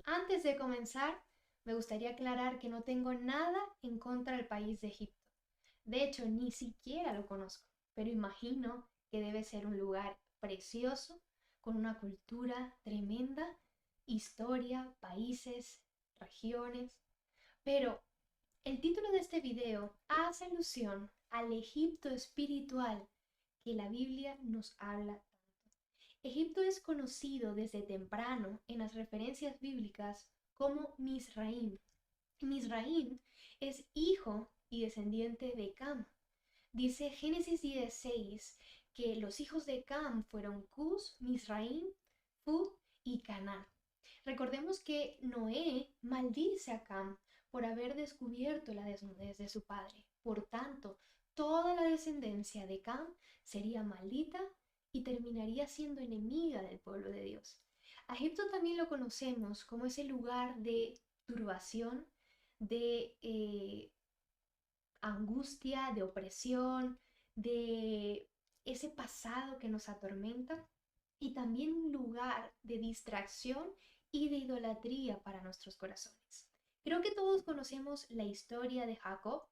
Antes de comenzar, me gustaría aclarar que no tengo nada en contra del país de Egipto. De hecho, ni siquiera lo conozco, pero imagino que debe ser un lugar precioso, con una cultura tremenda, historia, países, regiones. Pero el título de este video hace alusión al Egipto espiritual que la Biblia nos habla. Egipto es conocido desde temprano en las referencias bíblicas como Misraim. Misraim es hijo y descendiente de Cam. Dice Génesis 16 que los hijos de Cam fueron Cus, Misraim, Fud y Canaán. Recordemos que Noé maldice a Cam por haber descubierto la desnudez de su padre. Por tanto, toda la descendencia de Cam sería maldita y terminaría siendo enemiga del pueblo de Dios. A Egipto también lo conocemos como ese lugar de turbación, de angustia, de opresión, de ese pasado que nos atormenta y también un lugar de distracción y de idolatría para nuestros corazones. Creo que todos conocemos la historia de Jacob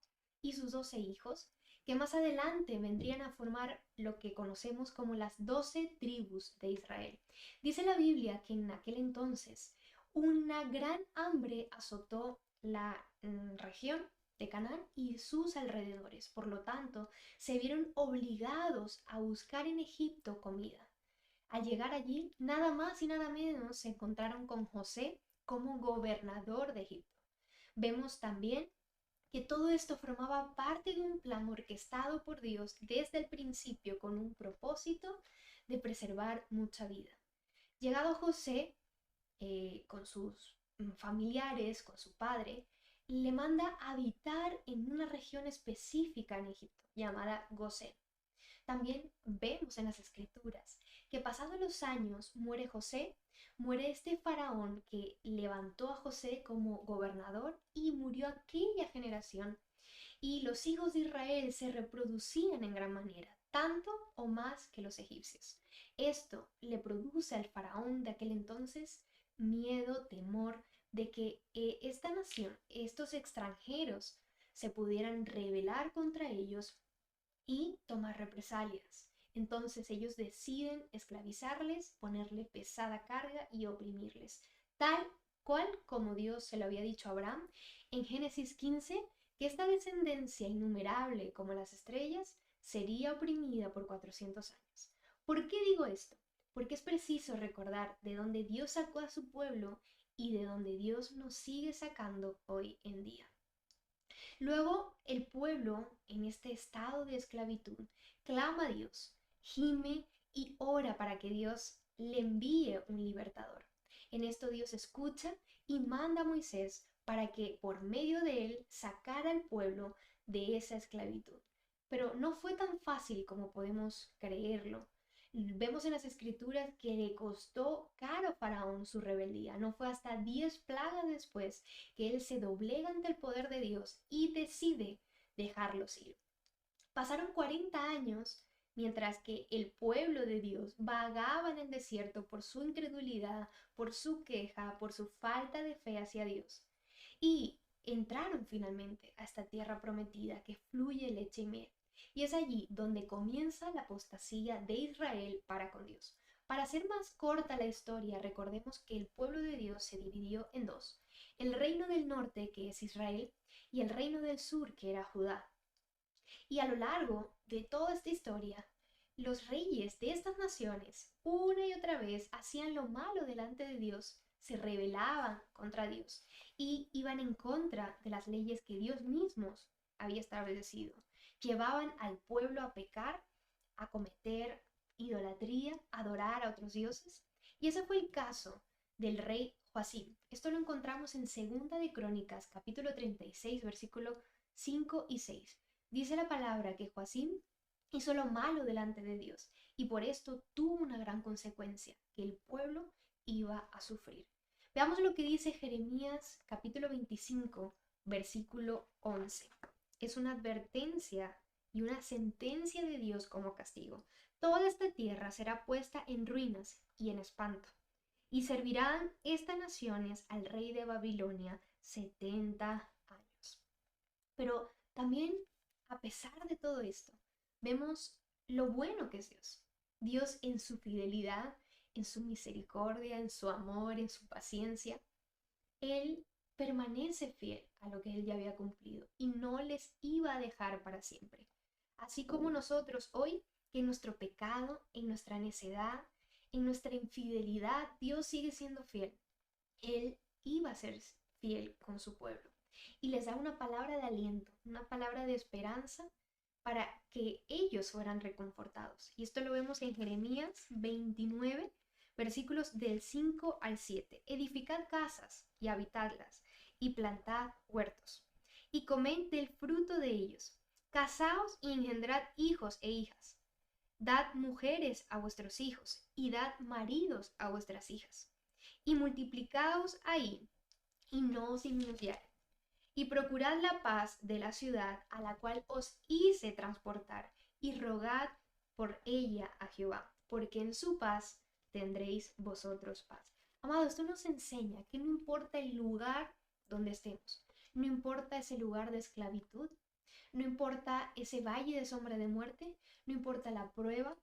y sus 12 hijos, que más adelante vendrían a formar lo que conocemos como las 12 tribus de Israel. Dice la Biblia que en aquel entonces una gran hambre azotó la región de Canaán y sus alrededores. Por lo tanto, se vieron obligados a buscar en Egipto comida. Al llegar allí, nada más y nada menos se encontraron con José como gobernador de Egipto. Vemos también que todo esto formaba parte de un plan orquestado por Dios desde el principio con un propósito de preservar mucha vida. Llegado José, con sus familiares, con su padre, le manda a habitar en una región específica en Egipto llamada Gosén. También vemos en las escrituras que pasados los años muere José, muere este faraón que levantó a José como gobernador y murió aquella generación. Y los hijos de Israel se reproducían en gran manera, tanto o más que los egipcios. Esto le produce al faraón de aquel entonces miedo, temor de que esta nación, estos extranjeros, se pudieran rebelar contra ellos y tomar represalias. Entonces ellos deciden esclavizarles, ponerle pesada carga y oprimirles, tal cual como Dios se lo había dicho a Abraham en Génesis 15, que esta descendencia innumerable como las estrellas sería oprimida por 400 años. ¿Por qué digo esto? Porque es preciso recordar de dónde Dios sacó a su pueblo y de dónde Dios nos sigue sacando hoy en día. Luego el pueblo, en este estado de esclavitud, clama a Dios, gime y ora para que Dios le envíe un libertador. En esto Dios escucha y manda a Moisés para que por medio de él sacara al pueblo de esa esclavitud. Pero no fue tan fácil como podemos creerlo. Vemos en las escrituras que le costó caro a Faraón su rebeldía. No fue hasta 10 plagas después que él se doblega ante el poder de Dios y decide dejarlos ir. Pasaron 40 años mientras que el pueblo de Dios vagaba en el desierto por su incredulidad, por su queja, por su falta de fe hacia Dios. Y entraron finalmente a esta tierra prometida que fluye leche y miel. Y es allí donde comienza la apostasía de Israel para con Dios. Para hacer más corta la historia, recordemos que el pueblo de Dios se dividió en dos. El reino del norte, que es Israel, y el reino del sur, que era Judá. Y a lo largo de toda esta historia, los reyes de estas naciones, una y otra vez, hacían lo malo delante de Dios, se rebelaban contra Dios y iban en contra de las leyes que Dios mismo había establecido. Llevaban al pueblo a pecar, a cometer idolatría, a adorar a otros dioses. Y ese fue el caso del rey Joacim. Esto lo encontramos en Segunda de Crónicas, capítulo 36, versículo 5 y 6. Dice la palabra que Joacim hizo lo malo delante de Dios y por esto tuvo una gran consecuencia, que el pueblo iba a sufrir. Veamos lo que dice Jeremías capítulo 25, versículo 11. Es una advertencia y una sentencia de Dios como castigo. Toda esta tierra será puesta en ruinas y en espanto, y servirán estas naciones al rey de Babilonia 70 años. Pero también, a pesar de todo esto, vemos lo bueno que es Dios. Dios en su fidelidad, en su misericordia, en su amor, en su paciencia. Él permanece fiel a lo que él ya había cumplido y no les iba a dejar para siempre. Así como nosotros hoy, que en nuestro pecado, en nuestra necedad, en nuestra infidelidad, Dios sigue siendo fiel. Él iba a ser fiel con su pueblo y les da una palabra de aliento, una palabra de esperanza para que ellos fueran reconfortados. Y esto lo vemos en Jeremías 29, versículos del 5 al 7. Edificad casas y habitadlas, y plantad huertos, y comed del fruto de ellos. Casaos y engendrad hijos e hijas. Dad mujeres a vuestros hijos, y dad maridos a vuestras hijas. Y multiplicaos ahí, y no os disminuyáis. Y procurad la paz de la ciudad a la cual os hice transportar, y rogad por ella a Jehová, porque en su paz tendréis vosotros paz. Amado, esto nos enseña que no importa el lugar donde estemos, no importa ese lugar de esclavitud, no importa ese valle de sombra de muerte, no importa la prueba,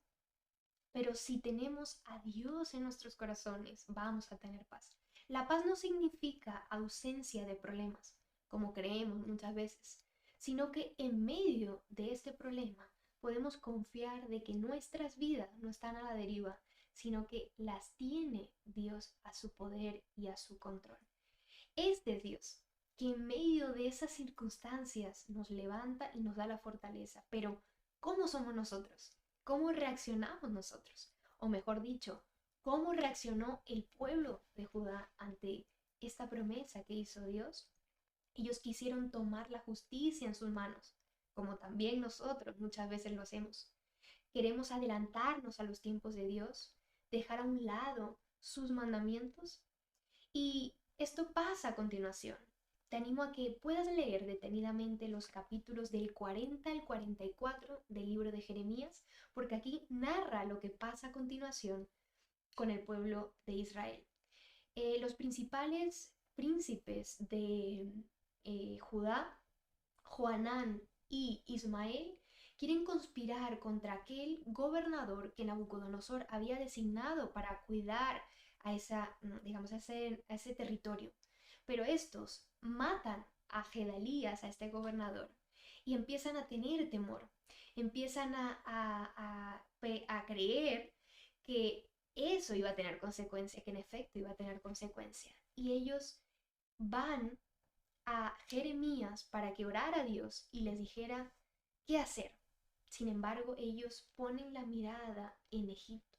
pero si tenemos a Dios en nuestros corazones, vamos a tener paz. La paz no significa ausencia de problemas, como creemos muchas veces, sino que en medio de este problema podemos confiar de que nuestras vidas no están a la deriva, sino que las tiene Dios a su poder y a su control. Este Dios que en medio de esas circunstancias nos levanta y nos da la fortaleza. Pero, ¿cómo somos nosotros? ¿Cómo reaccionamos nosotros? O mejor dicho, ¿cómo reaccionó el pueblo de Judá ante esta promesa que hizo Dios? Ellos quisieron tomar la justicia en sus manos, como también nosotros muchas veces lo hacemos. Queremos adelantarnos a los tiempos de Dios, dejar a un lado sus mandamientos, y esto pasa a continuación. Te animo a que puedas leer detenidamente los capítulos del 40 al 44 del libro de Jeremías, porque aquí narra lo que pasa a continuación con el pueblo de Israel. Los principales príncipes de Judá, Joanán y Ismael, quieren conspirar contra aquel gobernador que Nabucodonosor había designado para cuidar a ese territorio. Pero estos matan a Gedalías, a este gobernador, y empiezan a tener temor, empiezan a creer que eso iba a tener consecuencia, que en efecto iba a tener consecuencia. Y ellos van a Jeremías para que orara a Dios y les dijera qué hacer. Sin embargo, ellos ponen la mirada en Egipto.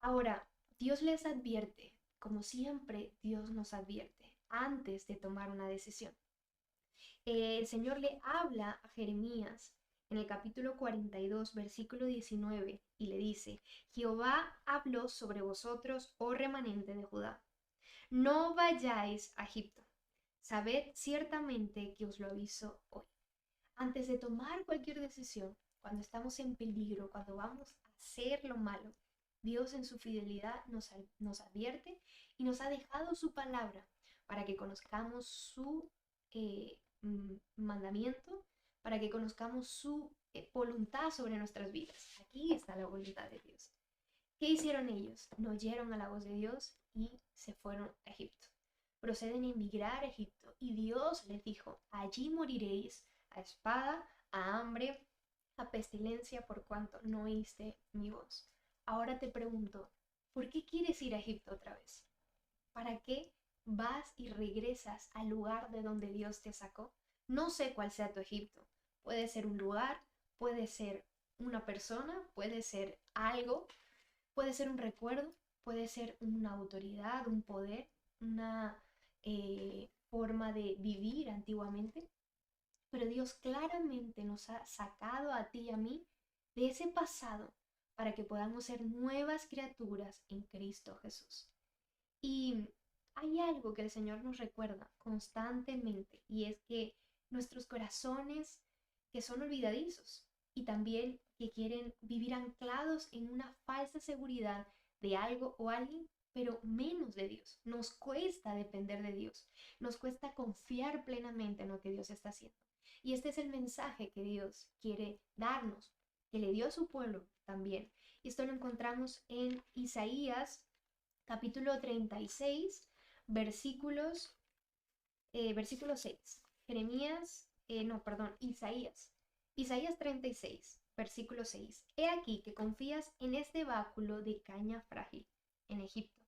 Ahora, Dios les advierte, como siempre Dios nos advierte, antes de tomar una decisión. El Señor le habla a Jeremías en el capítulo 42, versículo 19, y le dice: Jehová habló sobre vosotros, oh remanente de Judá. No vayáis a Egipto. Sabed ciertamente que os lo aviso hoy. Antes de tomar cualquier decisión, cuando estamos en peligro, cuando vamos a hacer lo malo, Dios en su fidelidad nos advierte y nos ha dejado su palabra para que conozcamos su mandamiento, para que conozcamos su voluntad sobre nuestras vidas. Aquí está la voluntad de Dios. ¿Qué hicieron ellos? No oyeron a la voz de Dios y se fueron a Egipto. Proceden a emigrar a Egipto y Dios les dijo: allí moriréis a espada, a hambre, a pestilencia, por cuanto no oíste mi voz. Ahora te pregunto, ¿por qué quieres ir a Egipto otra vez? ¿Para qué vas y regresas al lugar de donde Dios te sacó? No sé cuál sea tu Egipto. Puede ser un lugar, puede ser una persona, puede ser algo, puede ser un recuerdo, puede ser una autoridad, un poder, una forma de vivir antiguamente. Pero Dios claramente nos ha sacado a ti y a mí de ese pasado para que podamos ser nuevas criaturas en Cristo Jesús. Y hay algo que el Señor nos recuerda constantemente, y es que nuestros corazones, que son olvidadizos, y también que quieren vivir anclados en una falsa seguridad de algo o alguien, pero menos de Dios. Nos cuesta depender de Dios, nos cuesta confiar plenamente en lo que Dios está haciendo. Y este es el mensaje que Dios quiere darnos, que le dio a su pueblo también. Y esto lo encontramos en Isaías capítulo 36, versículos, versículo 6. Jeremías, no, perdón, Isaías. Isaías 36, versículo 6. He aquí que confías en este báculo de caña frágil en Egipto,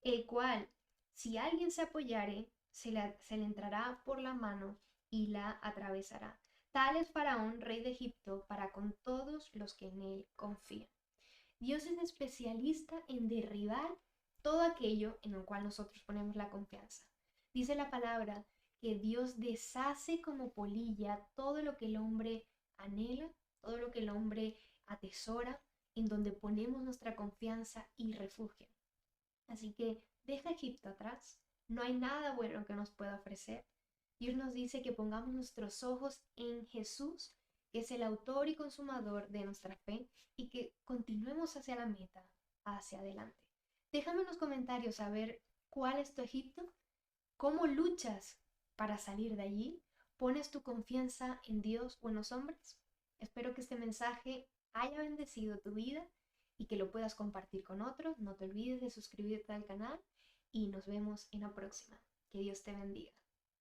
el cual, si alguien se apoyare, se le entrará por la mano y la atravesará. Tal es Faraón, rey de Egipto, para con todos los que en él confían. Dios es especialista en derribar todo aquello en lo cual nosotros ponemos la confianza. Dice la palabra que Dios deshace como polilla todo lo que el hombre anhela, todo lo que el hombre atesora, en donde ponemos nuestra confianza y refugio. Así que deja Egipto atrás. No hay nada bueno que nos pueda ofrecer. Dios nos dice que pongamos nuestros ojos en Jesús, que es el autor y consumador de nuestra fe, y que continuemos hacia la meta, hacia adelante. Déjame en los comentarios saber cuál es tu Egipto, cómo luchas para salir de allí, pones tu confianza en Dios o en los hombres. Espero que este mensaje haya bendecido tu vida y que lo puedas compartir con otros. No te olvides de suscribirte al canal y nos vemos en la próxima. Que Dios te bendiga.